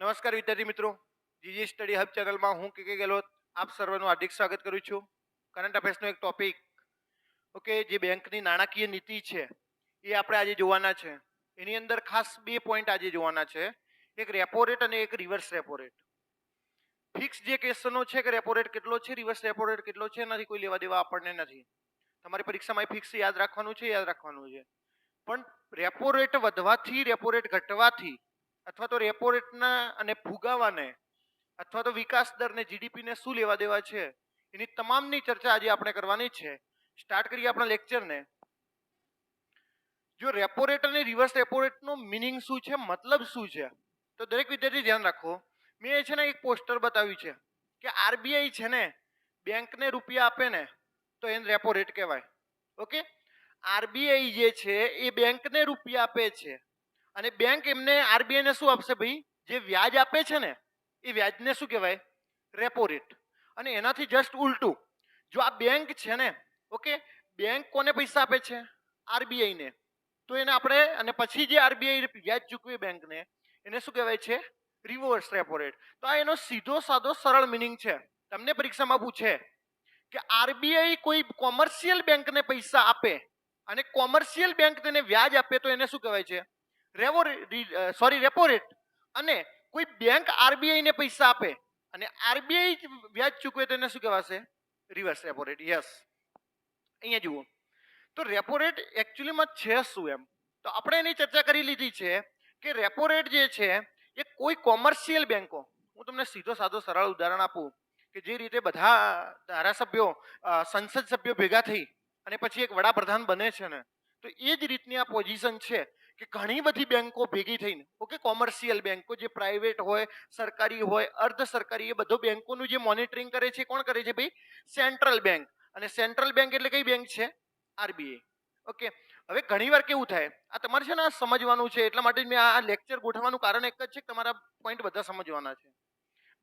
નમસ્કાર વિદ્યાર્થી મિત્રો, જીજી સ્ટડી હબ ચેનલમાં હું કે ગેહલોત આપ સર્વનું હાર્દિક સ્વાગત કરું છું. કરંટ અફેર્સનો એક ટોપિક ઓકે, જે બેંકની નાણાકીય નીતિ છે એ આપણે આજે જોવાના છે. એની અંદર ખાસ બે પોઈન્ટ આજે જોવાના છે, એક રેપો રેટ અને એક રિવર્સ રેપો રેટ. ફિક્સ જે ક્વેશ્ચનો છે કે રેપો રેટ કેટલો છે, રિવર્સ રેપો રેટ કેટલો છે, એનાથી કોઈ લેવા દેવા આપણને નથી. તમારી પરીક્ષામાં ફિક્સ યાદ રાખવાનું છે. પણ રેપો રેટ વધવાથી, રેપો રેટ ઘટવાથી, અથવા તો રેપો રેટના અને ફુગાવાને, અથવા તો વિકાસ દરને, જીડીપીને શું લેવા દેવા છે, એની તમામની ચર્ચા આજે આપણે કરવાની છે. સ્ટાર્ટ કરીએ આપણા લેક્ચરને. જો રેપો રેટ અને રિવર્સ રેપો રેટનો મિનિંગ શું છે, મતલબ શું છે, તો દરેક વિદ્યાર્થી ધ્યાન રાખો. મેં છે ને એક પોસ્ટર બતાવ્યું છે કે આરબીઆઈ છે ને બેંકને રૂપિયા આપે ને તો એને રેપો રેટ કહેવાય. ઓકે, આરબીઆઈ જે છે એ બેંકને રૂપિયા આપે છે અને બેંક એમને આરબીઆઈને શું આપશે ભાઈ, જે વ્યાજ આપે છે ને એ વ્યાજને શું કહેવાય, રેપો રેટ. અને એનાથી જસ્ટ ઉલટું, જો આ બેંક છે ને, ઓકે, બેંક કોને પૈસા આપે છે, આરબીઆઈને, તો એને આપણે, અને પછી જે આરબીઆઈ વ્યાજ ચૂકવે બેંકને, એને શું કહેવાય છે, રિવર્સ રેપો રેટ. તો આ એનો સીધો સાદો સરળ મિનિંગ છે. તમને પરીક્ષામાં પૂછે કે આરબીઆઈ કોઈ કોમર્શિયલ બેંકને પૈસા આપે અને કોમર્શિયલ બેંક તેને વ્યાજ આપે તો એને શું કહેવાય છે, રેપો રેટ. અને કોઈ બેંક આરબીઆઈ ને પૈસા આપે અને આરબીઆઈ વ્યાજ ચૂકવે તો એને શું કહેવાશે, રિવર્સ રેપો રેટ. યસ, અહીંયા જુઓ તો રેપો રેટ એકચ્યુઅલીમાં છે શું એમ, તો આપણે એની ચર્ચા કરી લીધી છે કે રેપો રેટ જે છે એ કોઈ કોમર્શિયલ બેંકો, હું તમને સીધો સાદો સરળ ઉદાહરણ આપું કે જે રીતે બધા ધારાસભ્યો, સંસદ સભ્યો ભેગા થઈ અને પછી એક વડાપ્રધાન બને છે ને, તો એ જ રીતની આ પોઝિશન છે કે ઘણી બધી બેંકો ભેગી થઈને, ઓકે, કોમર્શિયલ બેંકો જે પ્રાઇવેટ હોય, સરકારી હોય, અર્ધ સરકારી, એ બધો બેંકોનું જે મોનિટરિંગ કરે છે કોણ કરે છે ભાઈ, સેન્ટ્રલ બેંક. અને સેન્ટ્રલ બેંક એટલે કઈ બેંક છે, આરબીઆઈ. ઓકે, હવે ઘણીવાર કેવું થાય, આ તમારે છે ને આ સમજવાનું છે, એટલા માટે મેં આ લેક્ચર ગોઠવવાનું કારણ એક જ છે કે તમારા પોઈન્ટ બધા સમજવાના છે.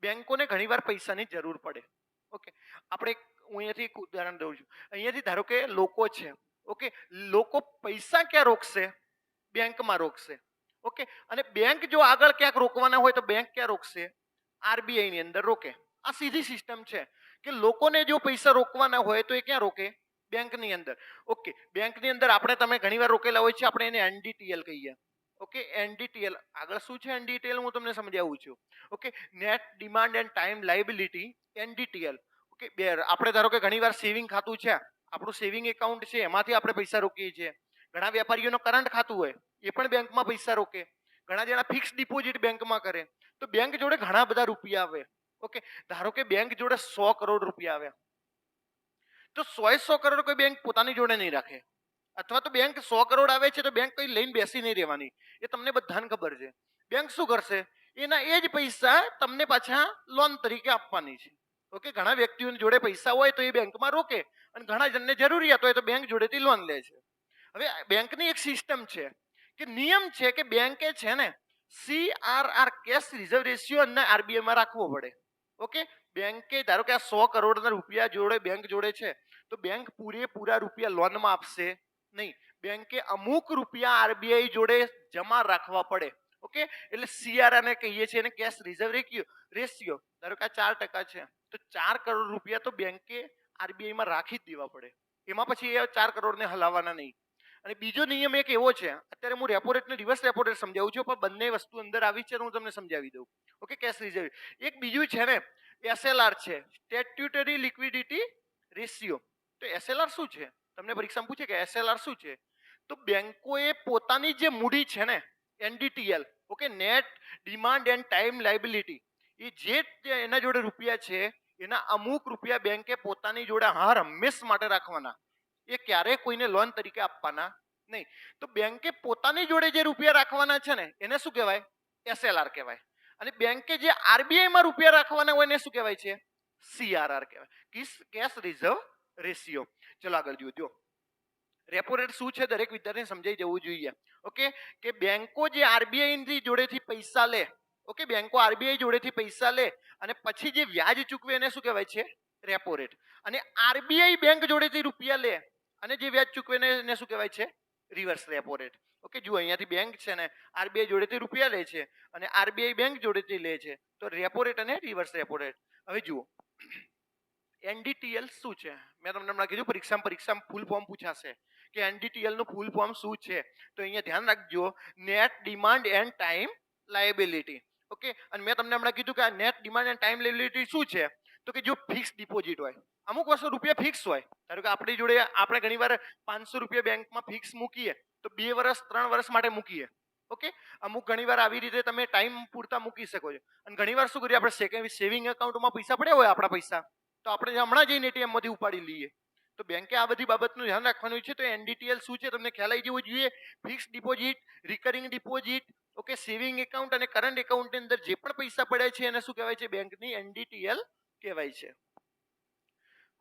બેંકોને ઘણીવાર પૈસાની જરૂર પડે. ઓકે, આપણે હું અહીંયાથી એક ઉદાહરણ દઉં છું. અહીંયાથી ધારો કે લોકો છે, ઓકે, લોકો પૈસા ક્યાં રોકશે, બેંકમાં રોકશે. ઓકે, અને બેંક જો આગળ ક્યાંક રોકવાના હોય તો બેંક ક્યાં રોકશે, આરબીઆઈ ની અંદર રોકે. આ સીધી સિસ્ટમ છે કે લોકોને જો પૈસા રોકવાના હોય તો એ ક્યાં રોકે, બેંકની અંદર. ઓકે, બેંકની અંદર આપણે તમે ઘણીવાર રોકેલા હોય છે, આપણે એને એનડીટીએલ કહીએ. ઓકે, એનડીટીએલ આગળ શું છે, એનડીટીએલ હું તમને સમજાવું છું. Okay, net demand and time liability, NDTL. Okay, આપણે ધારો કે ઘણીવાર સેવિંગ ખાતું છે, આપણું સેવિંગ એકાઉન્ટ છે, એમાંથી આપણે પૈસા રોકીએ છીએ. ઘણા વેપારીઓનો કરંટ ખાતું હોય, એ પણ બેંકમાં પૈસા રોકે. ઘણા જણા ફિક્સ ડિપોઝિટ બેંકમાં કરે. તો બેંક જોડે ઘણા બધા રૂપિયા આવે. ઓકે, ધારો કે બેંક જોડે 100 કરોડ રૂપિયા આવે, તો 100 કરોડ કોઈ બેંક પોતાની જોડે નહીં રાખે. અથવા તો બેંક 100 કરોડ આવે છે તો બેંક કઈ લઈને બેસી નહીં રહેવાની, એ તમને બધાને ખબર છે. બેંક શું કરશે, એના એ જ પૈસા તમને પાછા લોન તરીકે આપવાની છે. ઓકે, ઘણા વ્યક્તિઓની જોડે પૈસા હોય તો એ બેંકમાં રોકે અને ઘણા જણને જરૂરિયાત હોય તો બેંક જોડેથી લોન લે છે. હવે બેંકની એક સિસ્ટમ છે કે નિયમ છે કે બેંકે છે ને CRR, કેશ રિઝર્વ રેશિયો, અને આરબીઆઈમાં રાખવો પડે. ઓકે, બેંકે ધારો કે આ 100 કરોડના રૂપિયા જોડે બેંક જોડે છે તો બેંક પૂરેપૂરા રૂપિયા લોનમાં આપશે નહીં. બેંકે અમુક રૂપિયા આરબીઆઈ જોડે જમા રાખવા પડે. ઓકે, એટલે CRR ને કહીએ છીએ, એને કેશ રિઝર્વ રેશિયો. ધારો કે 4% છે તો 4 કરોડ રૂપિયા તો બેંકે આરબીઆઈમાં રાખી જ દેવા પડે. એમાં પછી એ 4 કરોડને હલાવવાના નહીં. અને બીજો નિયમ એક એવો છે, અત્યારે હું રેપો રેટ ને રિવર્સ રેપો રેટ સમજાવું છું, પણ બંને વસ્તુ અંદર આવી છે, હું તમને સમજાવી દઉં. Okay, cache reserve. એક બીજું છે ને એસએલઆર છે, સ્ટેટ્યુટરી લિક્વિડિટી રેશિયો. તો એસએલઆર શું છે, તમને પરીક્ષામાં પૂછે કે એસએલઆર શું છે, તો બેંકોએ પોતાની જે મૂડી છે ને, NDTL, okay, net demand and time liability, એ જે એના જોડે રૂપિયા છે એના અમુક રૂપિયા બેંકે પોતાની જોડે હર હંમેશ માટે રાખવાના. એ ક્યારેય કોઈને લોન તરીકે આપવાના નહીં. તો બેંકે પોતાની જોડે જે રૂપિયા રાખવાના છે ને એને શું કહેવાય, એસએલઆર કહેવાય. અને બેંકે જે આરબીઆઈમાં રૂપિયા રાખવાના હોય એને શું કહેવાય છે, CRR કહેવાય, કેશ રિઝર્વ રેશિયો. ચલો આગળ જો રેપો રેટ શું છે દરેક વિદ્યાર્થીને સમજાઈ જવું જોઈએ. ઓકે, કે બેંકો જે આરબીઆઈ જોડેથી પૈસા લે, ઓકે, બેંકો આરબીઆઈ જોડેથી પૈસા લે અને પછી જે વ્યાજ ચૂકવે એને શું કહેવાય છે, રેપો રેટ. અને આરબીઆઈ બેંક જોડેથી રૂપિયા લે અને જે વ્યાજ ચૂકવે એને શું કહેવાય છે, રિવર્સ રેપો રેટ. ઓકે, જુઓ અહીંયાથી બેંક છે ને આરબીઆઈ જોડેથી રૂપિયા લે છે અને આરબીઆઈ બેંક જોડેથી લે છે, તો રેપો રેટ અને રિવર્સ રેપો રેટ. હવે જુઓ એનડીટીએલ શું છે, મેં તમને હમણાં કીધું પરીક્ષામાં ફૂલ ફોર્મ પૂછાશે કે એનડીટીએલ નું ફૂલ ફોર્મ શું છે, તો અહીંયા ધ્યાન રાખજો, net demand and time liability. Okay, અને મેં તમને હમણાં કીધું કે આ net demand and time liability શું છે, તો કે જો ફિક્સ ડિપોઝિટ હોય, અમુક વસ્તુ રૂપિયા ફિક્સ હોય, ધારો કે આપણી જોડે આપણે ઘણીવાર 500 રૂપિયા બેંકમાં ફિક્સ મૂકીએ તો 2 વર્ષ 3 વર્ષ માટે મૂકીએ. ઓકે, અમુક ઘણીવાર આવી રીતે તમે ટાઈમ પૂરતા મૂકી શકો છો, અને ઘણીવાર શું કરીએ આપણે સેવિંગ એકાઉન્ટમાં પૈસા પડ્યા હોય આપણા પૈસા, તો આપણે હમણાં જઈને એટીએમ માંથી ઉપાડી લઈએ. તો બેંકે આ બધી બાબતનું ધ્યાન રાખવાનું છે. તો એનડીટીએલ શું છે તમને ખ્યાલ આવી જવો જોઈએ. Fix deposit, recurring deposit, okay, saving account અને કરંટ એકાઉન્ટની અંદર જે પણ પૈસા પડ્યા છે એને શું કહેવાય છે, બેંકની એનડીટીએલ કહેવાય છે.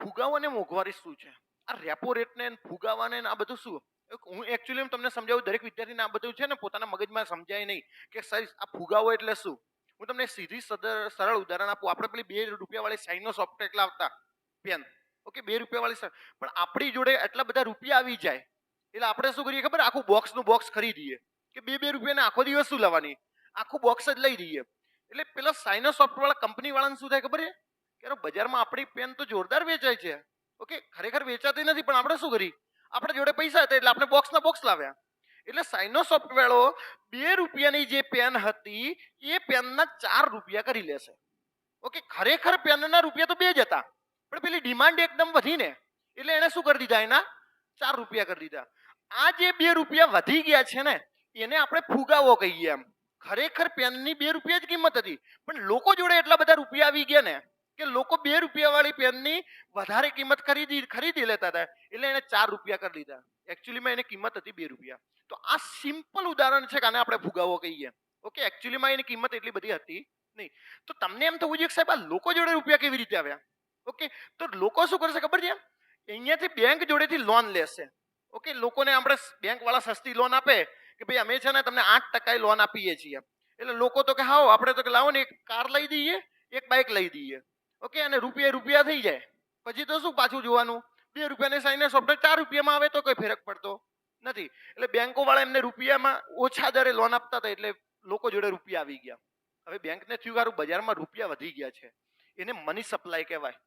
ફુગાવો અને મોંઘવારી શું છે, આ રેપો રેટ ને ફુગાવાને આ બધું શું, હું એકચ્યુઅલી તમને સમજાવું, દરેક વિદ્યાર્થીને આ બધું છે ને પોતાના મગજમાં સમજાય નહીં કે સર આ ફુગાવો એટલે શું. હું તમને સીધી સરળ ઉદાહરણ આપું. આપણે પેલી 2 રૂપિયા વાળી સાઇનો સોફ્ટ લાવતા પેન, ઓકે, 2 રૂપિયા વાળી, પણ આપણી જોડે એટલા બધા રૂપિયા આવી જાય એટલે આપણે શું કરીએ ખબર, આખું બોક્સનું બોક્સ ખરીદીએ કે 2 રૂપિયાને આખો દિવસ શું લાવવાની, આખું બોક્સ જ લઈ દઈએ. એટલે પેલા સાઇનો સોફ્ટ વાળા કંપની વાળાને શું થાય ખબર છે કે બજારમાં આપણી પેન તો જોરદાર વેચાય છે, ઓકે, ખરેખર વેચાતી નથી, પણ આપણે શું કરી, આપણા જોડે પૈસા હતા એટલે આપણે બોક્સના બોક્સ લાવ્યા. એટલે સાઇનો સોફ્ટ વાળો 2 રૂપિયાની જે પેન હતી એ પેનના 4 રૂપિયા કરી લેશે. ઓકે, ખરેખર પેનના રૂપિયા તો 2 જ હતા, પણ પેલી ડિમાન્ડ એકદમ વધીને એટલે એને શું કરી દીધા, એના 4 રૂપિયા કરી દીધા. આ જે 2 રૂપિયા વધી ગયા છે ને એને આપણે ફુગાવો કહીએ. એમ ખરેખર પેનની 2 રૂપિયા જ કિંમત હતી, પણ લોકો જોડે એટલા બધા રૂપિયા આવી ગયા ને કે લોકો 2 રૂપિયા વાળી પેનની વધારે કિંમત ખરીદી લેતા હતા, એટલે એને 4 રૂપિયા કરી દીધા. એકચ્યુઅલીમાં એની કિંમત હતી 2 રૂપિયા. તો આ સિમ્પલ ઉદાહરણ છે કે આને આપણે ફુગાવો કહીએ. ઓકે, એકચ્યુઅલીમાં એની કિંમત એટલી બધી હતી નહીં. તો તમને એમ થવું જોઈએ કે સાહેબ આ લોકો જોડે રૂપિયા કેવી રીતે આવ્યા. ઓકે, તો લોકો શું કરશે ખબર છે, અહીંયાથી બેંક જોડેથી લોન લેશે. ઓકે, લોકોને આપણે બેંક વાળા સસ્તી લોન આપે કે ભાઈ અમે છે ને તમને 8% લોન આપીએ છીએ, એટલે લોકો તો કે હાઓ આપણે તો કે લાવો ને એક કાર લઈ દઈએ, એક બાઇક લઈ દઈએ. ઓકે, અને રૂપિયા થઈ જાય પછી તો શું પાછું જોવાનું, 2 રૂપિયાની સાઇને સોફ્ટ 4 રૂપિયામાં આવે તો કોઈ ફરક પડતો નથી. એટલે બેંકો વાળા એમને રૂપિયામાં ઓછા દરે લોન આપતા હતા એટલે લોકો જોડે રૂપિયા આવી ગયા. હવે બેંકને થયું સારું બજારમાં રૂપિયા વધી ગયા છે, એને મની સપ્લાય કહેવાય.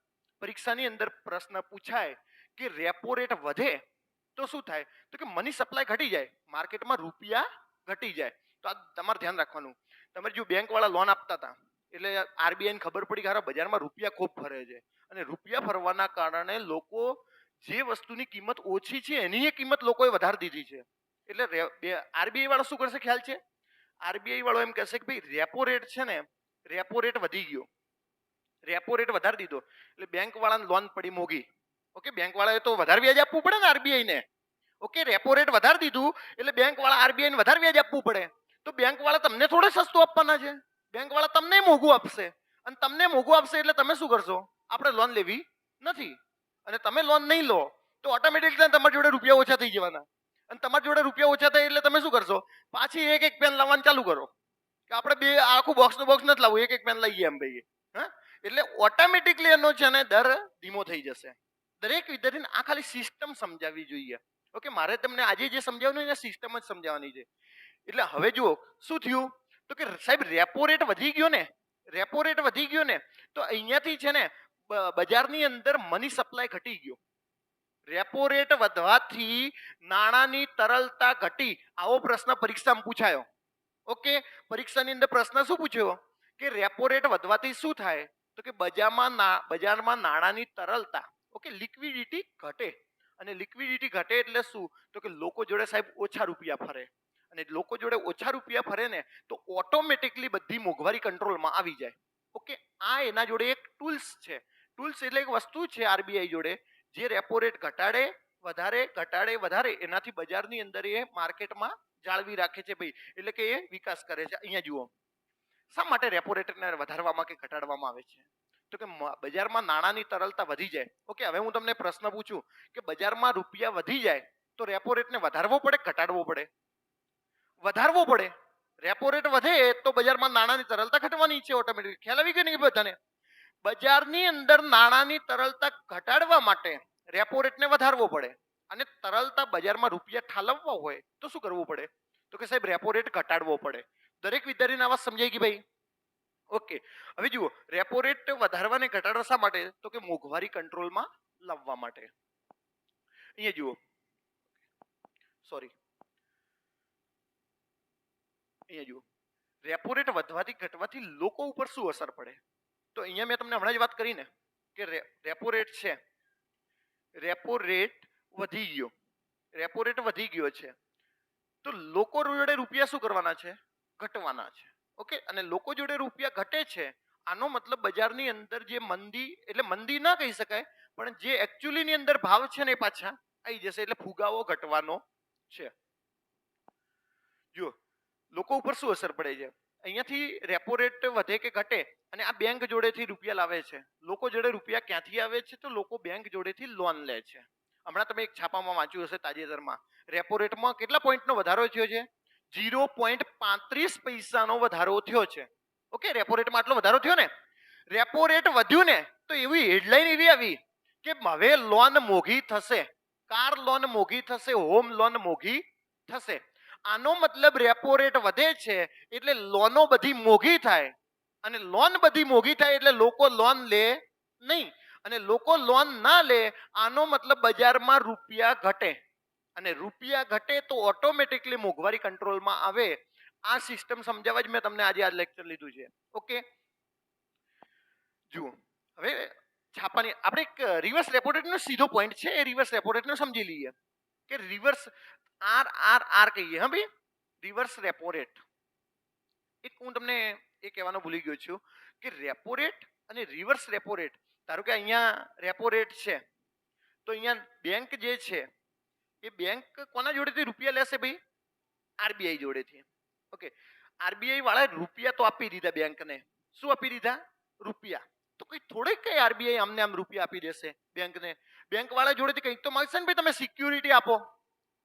પરીક્ષાની અંદર પ્રશ્ન પૂછાય કે રેપો રેટ વધે તો શું થાય, તો કે મની સપ્લાય ઘટી જાય, માર્કેટમાં રૂપિયા ઘટી જાય. તો આ તમારે ધ્યાન રાખવાનું. તમારે જો બેંક વાળા લોન આપતા હતા એટલે આરબીઆઈ ને ખબર પડી કે બજારમાં રૂપિયા ખૂબ ફરે છે, અને રૂપિયા ફરવાના કારણે લોકો જે વસ્તુની કિંમત ઓછી છે એની કિંમત લોકોએ વધારી દીધી છે. એટલે આરબીઆઈ વાળો શું કરશે ખ્યાલ છે, આરબીઆઈ વાળો એમ કહેશે કે ભાઈ રેપો રેટ છે ને, રેપો રેટ વધી ગયો, રેપો રેટ વધારી દીધો એટલે બેંક વાળાને લોન પડી મોંઘી. ઓકે, બેંક વાળાએ તો વધારે વ્યાજ આપવું પડે ને આરબીઆઈ ને. ઓકે, રેપો રેટ વધારી દીધું એટલે બેંક વાળા આરબીઆઈ ને વધારે વ્યાજ આપવું પડે. તો બેંક વાળા તમને થોડે સસ્તું આપવાના છે, બેંક વાળા તમને મોંઘું આપશે, અને તમને મોંઘું આપશે એટલે તમે શું કરશો, આપણે લોન લેવી નથી, અને તમે લોન નહીં લો તો ઓટોમેટિકલી તમારી જોડે રૂપિયા ઓછા થઈ જવાના, અને તમારી જોડે રૂપિયા ઓછા થાય એટલે તમે શું કરશો, પાછી એક પેન લાવવાનું ચાલુ કરો કે આપણે આખું બોક્સ નથી લાવવું, એક પેન લઈએ એમ ભાઈ. હા, એટલે ઓટોમેટિકલી એનો છે ને દર ધીમો થઈ જશે. દરેક વિદ્યાર્થીને આ ખાલી સિસ્ટમ સમજાવવી જોઈએ. ઓકે, મારે તમને આજે જે સમજાવવાનું એને સિસ્ટમ જ સમજાવવાની છે. એટલે હવે જુઓ શું થયું, તો કે સાહેબ રેપો રેટ વધી ગયો ને, રેપો રેટ વધી ગયો ને તો અહીંયાથી છે ને બજારની અંદર મની સપ્લાય ઘટી ગયો. રેપો રેટ વધવાથી નાણાંની તરલતા ઘટી, આવો પ્રશ્ન પરીક્ષામાં પૂછાયો. ઓકે, પરીક્ષાની અંદર પ્રશ્ન શું પૂછ્યો કે રેપો રેટ વધવાથી શું થાય, તો કે બજારમાં નાણાંની તરલતા, ઓકે, લિક્વિડિટી ઘટે. અને લિક્વિડિટી ઘટે એટલે શું, તો કે લોકો જોડે સાહેબ ઓછા રૂપિયા ફરે, અને લોકો જોડે ઓછા રૂપિયા ફરે ને તો ઓટોમેટિકલી બધી મોંઘવારી કંટ્રોલમાં આવી જાય. ઓકે, આ એના જોડે એક ટૂલ્સ છે. ટૂલ્સ એટલે એક વસ્તુ છે આરબીઆઈ જોડે જે રેપો રેટ ઘટાડે વધારે એનાથી બજારની અંદર એ માર્કેટમાં જાળવી રાખે છે ભાઈ, એટલે કે એ વિકાસ કરે છે. અહીંયા જુઓ શા માટે રેપો રેટને વધારવામાં કે ઘટાડવામાં આવે છે, તો કે બજારમાં નાણાંની તરલતા વધી જાય. ઓકે, હવે હું તમને પ્રશ્ન પૂછું કે બજારમાં રૂપિયા વધી જાય તો રેપો રેટને વધારવો પડે ઘટાડવો પડે, વધારવો પડે. રેપો રેટ વધે તો બજારમાં નાણાંની તરલતા ઘટવાની છે ઓટોમેટિક. ખ્યાલ આવી ગયો ને બધાને, બજારની અંદર નાણાંની તરલતા ઘટાડવા માટે રેપો રેટને વધારવો પડે, અને તરલતા બજારમાં રૂપિયા ઠાલવવા હોય તો શું કરવું પડે? તો કે સાહેબ રેપો રેટ ઘટાડવો પડે. દરેક વિદ્યાર્થીને આ વાત સમજાય કે ભાઈ? ઓકે. હવે જુઓ, રેપો રેટ વધારવા ને ઘટાડવા શા માટે? તો કે મોંઘવારી કંટ્રોલમાં લાવવા માટે. અહીંયા જુઓ, સોરી, અહીંયા જુઓ, રેપો રેટ વધવાથી ઘટવાથી લોકો ઉપર શું અસર પડે? તો અહીંયા મેં તમને હમણાં જ વાત કરી ને કે રેપો રેટ છે, રેપો રેટ વધી ગયો, રેપો રેટ વધી ગયો છે, તો લોકો જોડે રૂપિયા શું કરવાના છે? ઘટવાના છે. ઓકે. અને લોકો જોડે રૂપિયા ઘટે છે, આનો મતલબ બજારની અંદર જે મંદી, એટલે મંદી ના કહી શકાય, પણ જે એકચ્યુઅલી ની અંદર ભાવ છે ને એ પાછા આવી જશે, એટલે ફુગાવો ઘટવાનો છે. જો લોકો ઉપર શું અસર પડે છે? અહીંયાથી રેપો રેટ વધે કે ઘટે, અને આ બેંક જોડેથી રૂપિયા લાવે છે. લોકો જોડે રૂપિયા ક્યાંથી આવે છે? તો લોકો બેંક જોડેથી લોન લે છે. હમણાં તમે એક છાપામાં વાંચ્યું હશે તાજેતરમાં, રેપો રેટમાં કેટલા પોઈન્ટનો વધારો થયો છે? 0.35 પૈસાનો વધારો થયો છે. ઓકે. રેપો રેટમાં આટલો વધારો થયો ને, રેપો રેટ વધ્યું ને તો એવી હેડલાઇન એવી આવી કે હવે લોન મોંઘી થશે, કાર લોન મોંઘી થશે, હોમ લોન મોંઘી થશે. આનો મતલબ રેપો રેટ વધે છે એટલે લોનો બધી મોંઘી થાય, અને લોન બધી મોંઘી થાય એટલે લોકો લોન લે નહીં, અને લોકો લોન ના લે, આનો મતલબ બજારમાં રૂપિયા ઘટે, અને રૂપિયા ઘટે તો ઓટોમેટિકલી મોંઘવારી કંટ્રોલમાં આવે. આ સિસ્ટમ સમજાવવા જ મેં તમને આજે આ લેક્ચર લીધું છે. ઓકે. જુઓ, હવે છાપાની આપણે એક રિવર્સ રેપો રેટનો સીધો પોઈન્ટ છે, એ રિવર્સ રેપો રેટનો સમજી લઈએ કે રિવર્સ RRR કહીએ. હા ભાઈ, રિવર્સ રેપો રેટ. એક હું તમને એ કહેવાનો ભૂલી ગયો છું કે રેપો રેટ અને રિવર્સ રેપો રેટ, ધારો કે અહીંયા રેપો રેટ છે, તો અહીંયા બેંક જે છે એ બેંક કોના જોડેથી રૂપિયા લેશે ભાઈ? આરબીઆઈ જોડેથી. ઓકે. આરબીઆઈ વાળા રૂપિયા તો આપી દીધા બેંકને. શું આપી દીધા? રૂપિયા. તો કઈ થોડીક કઈ આરબીઆઈ આમને આમ રૂપિયા આપી દેશે બેંકને? બેંક વાળા જોડેથી કંઈક તો માંગશે ને ભાઈ, તમે સિક્યુરિટી આપો.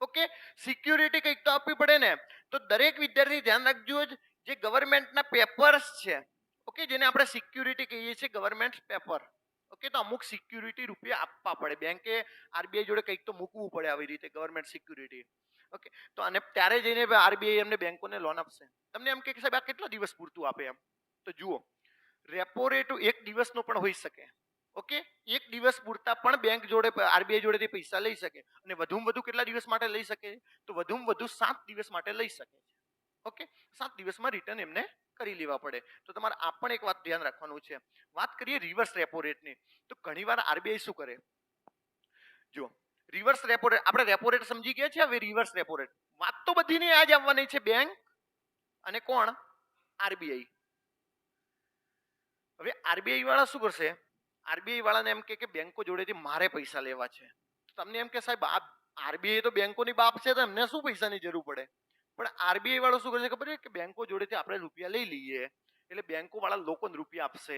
ઓકે. સિક્યુરિટી કંઈક તો આપવી પડે ને. તો દરેક વિદ્યાર્થી ધ્યાન રાખજો, જે ગવર્મેન્ટના પેપર્સ છે, ઓકે, જેને આપણે સિક્યુરિટી કહીએ છીએ, ગવર્મેન્ટ પેપર. ઓકે. તો અમુક સિક્યુરિટી રૂપિયા આપવા પડે, બેંકે આરબીઆઈ જોડે કંઈક તો મૂકવું પડે આવી રીતે ગવર્મેન્ટ સિક્યુરિટી. ઓકે. તો અને ત્યારે જઈને આરબીઆઈ એમને બેંકોને લોન આપશે. તમને એમ કે સાહેબ આ કેટલા દિવસ પૂરતું આપે એમ? તો જુઓ, રેપો રેટ એક દિવસનો પણ હોઈ શકે. ઓકે. એક દિવસ પૂરતા પણ બેંક જોડે આરબીઆઈ જોડેથી પૈસા લઈ શકે, અને વધુમાં વધુ કેટલા દિવસ માટે લઈ શકે? તો વધુમાં વધુ 7 દિવસ માટે લઈ શકે છે. ઓકે. 7 દિવસમાં રિટર્ન એમને કરી લેવા પડે. તો તમારે આ પણ એક વાત ધ્યાન રાખવાનું છે. વાત કરીએ રિવર્સ રેપો રેટની, તો ઘણીવાર આરબીઆઈ શું કરે? જો, રિવર્સ રેપો રેટ, આપણે રેપો રેટ સમજી ગયા છે. હવે રિવર્સ રેપો રેટ, વાત તો બધીની આ જ આવવાની છે, બેંક અને કોણ? આરબીઆઈ. હવે આરબીઆઈ વાળા શું કરશે? આરબીઆઈ વાળાને એમ કે બેંકો જોડેથી મારે પૈસા લેવા છે. તમને એમ કે સાહેબ આ આરબીઆઈ તો બેંકોની બાપ છે, તો એમને શું પૈસાની જરૂર પડે? પણ આરબીઆઈ વાળો શું કરશે ખબર છે? કે બેંકો જોડેથી આપણે રૂપિયા લઈ લઈએ એટલે બેંકો વાળા લોકોને રૂપિયા આપશે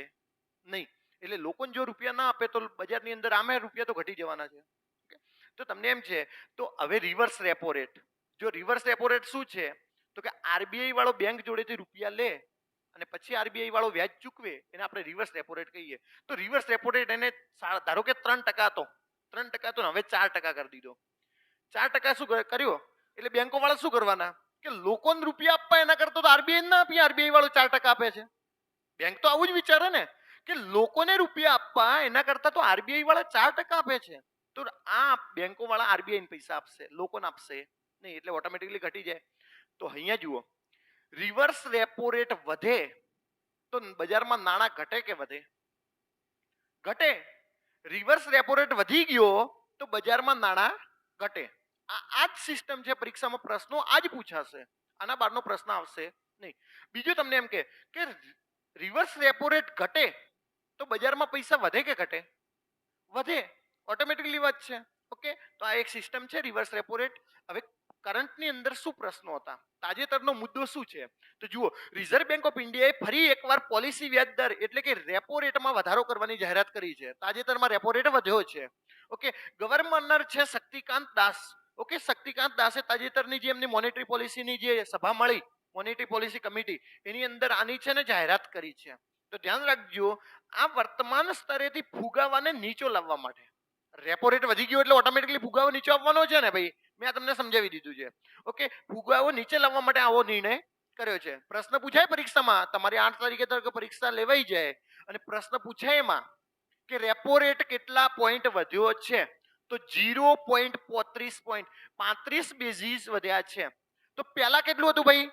નહીં. એટલે લોકોને જો રૂપિયા ના આપે તો બજારની અંદર આમે રૂપિયા તો ઘટી જવાના છે. તો તમને એમ છે, તો હવે રિવર્સ રેપો રેટ, જો રિવર્સ રેપો રેટ શું છે? તો કે આરબીઆઈ વાળો બેંક જોડેથી રૂપિયા લે અને પછી આરબીઆઈ વાળો વ્યાજ ચૂકવે, એને આપણે રિવર્સ રેપો રેટ કહીએ. તો રિવર્સ રેપો રેટ એને ધારો કે 3% હતો, 3% હતો, હવે 4% કરી દીધો. 4% શું કર્યો? એટલે બેંકો વાળા શું કરવાના કે લોકોને રૂપિયા આપવા એના કરતા તો આરબીઆઈ ના આપીએ, આરબીઆઈ વાળો 4% આપે છે. બેંક તો આવું જ વિચારે ને કે લોકોને રૂપિયા આપવા એના કરતા તો આરબીઆઈ વાળા 4% આપે છે, તો આ બેંકો વાળા આરબીઆઈ પૈસા આપશે, લોકોને આપશે નહીં, એટલે ઓટોમેટિકલી ઘટી જાય. તો અહીંયા જુઓ, રિવર્સ રેપો રેટ વધે તો બજારમાં નાણાં ઘટે કે વધે? ઘટે. રિવર્સ રેપો રેટ વધી ગયો તો બજારમાં નાણાં ઘટે. આ જ સિસ્ટમ છે. પરીક્ષામાં પ્રશ્નો આ જ પૂછાશે, આના બહારનો પ્રશ્ન આવશે નહીં. બીજું તમને એમ કે રિવર્સ રેપો રેટ ઘટે તો બજારમાં પૈસા વધે કે ઘટે? વધે. ઓટોમેટિકલી વધશે. ઓકે. તો આ એક સિસ્ટમ છે રિવર્સ રેપો રેટ. હવે કરંટની અંદર શું પ્રશ્નો હતા? તાજેતરનો મુદ્દો શું છે? તો જુઓ, રિઝર્વ બેંક ઓફ ઇન્ડિયાએ ફરી એકવાર પોલિસી વ્યાજ દર એટલે કે રેપો રેટમાં વધારો કરવાની જાહેરાત કરી છે. તાજેતરમાં રેપો રેટ વધ્યો છે. ઓકે. ગવર્નર છે શક્તિકાંત દાસ. ઓકે. શક્તિકાંત દાસે તાજેતરની જે એમની મોનેટરી પોલિસીની જે સભા મળી, મોનેટરી પોલિસી કમિટી, એની અંદર આની છે ને જાહેરાત કરી છે. તો ધ્યાન રાખજો, આ વર્તમાન સ્તરેથી ફુગાવાને નીચો લાવવા માટે, રેપો રેટ વધી ગયો એટલે ઓટોમેટિકલી ફુગાવો નીચે આવવાનો છે ને ભાઈ. મેં આ તમને સમજાવી દીધું છે. ઓકે, ફુગાવો નીચે લાવવા માટે આવો નિર્ણય કર્યો છે. પ્રશ્ન પૂછાય પરીક્ષામાં, તમારી 8 તારીખે તરીકે પરીક્ષા લેવાઈ જાય અને પ્રશ્ન પૂછાય એમાં કે રેપો રેટ કેટલા પોઈન્ટ વધ્યો છે, તો 0.35 બેઝિસ વધ્યા છે. તો પહેલા કેટલું હતું ભાઈ?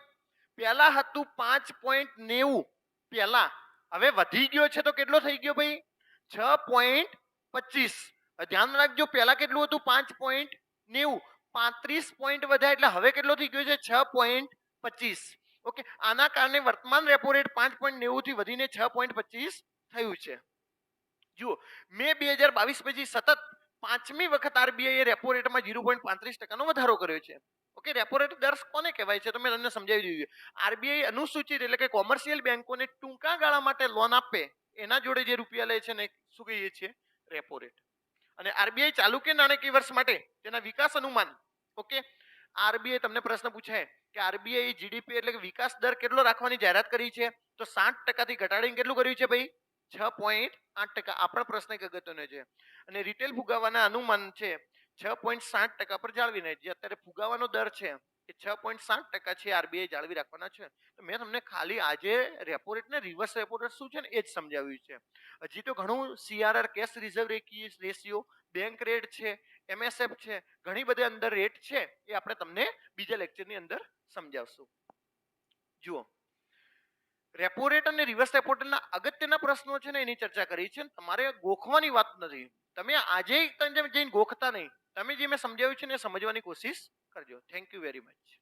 પહેલા હતું 5.90 પહેલા. હવે વધી ગયો છે તો કેટલો થઈ ગયો ભાઈ? 6.25. ધ્યાન રાખજો, પહેલા કેટલું હતું? 5.90. 35 પોઈન્ટ વધ્યા એટલે હવે કેટલો થઈ ગયો છે? 6.25. ઓકે, આના કારણે વર્તમાન રેપો રેટ 5.90 થી વધીને 6.25 થયું છે. જુઓ, મે 2022 પછી સતત પાંચમી વખત આરબીઆઈ રેપો રેટમાં 0.35% વધારો કર્યો છે. ઓકે, રેપો રેટ દર કોને કહેવાય છે તો મેં તમને સમજાવી દીધું. આરબીઆઈ અનુસૂચિત એટલે કે કોમર્શિયલ બેંકોને ટૂંકા ગાળા માટે લોન આપે એના જોડે જે રૂપિયા લે છે ને શું કહીએ છીએ? Repo rate. અને આરબીઆઈ ચાલુ કે નાણાકીય વર્ષ માટે તેના વિકાસ અનુમાન. ઓકે, આરબીઆઈ તમને પ્રશ્ન પૂછાય કે આરબીઆઈ જીડીપી એટલે કે વિકાસ દર કેટલો રાખવાની જાહેરાત કરી છે, તો 60% થી ઘટાડીને કેટલું કર્યું છે ભાઈ? 6.8%. આ પણ પ્રશ્ન એક અગત્યનો છે. અને રિટેલ ફુગાવાના અનુમાન છે 6.60% પર જાળવીને. જે અત્યારે ફુગાવાનો દર છે એ 6.60% છે, આરબીઆઈ જાળવી રાખવાના છે. તો મેં તમને ખાલી આજે રેપો રેટ ને રિવર્સ રેપો રેટ શું છે ને એ જ સમજાવ્યું છે. હજી તો ઘણું CRR cache reserve ratio, bank rate છે, એમએસએફ છે, ઘણી બધી અંદર રેટ છે એ આપણે તમને બીજા લેક્ચરની અંદર સમજાવશું. જુઓ, રેપો રેટ અને રિવર્સ રેપો રેટના અગત્યના પ્રશ્નો છે ને એની ચર્ચા કરી છે. તમારે ગોખવાની વાત નથી. તમે આજે જઈને ગોખતા નહીં. તમે જે મેં સમજાવ્યું છે ને સમજવાની કોશિશ કરજો. Thank you very much.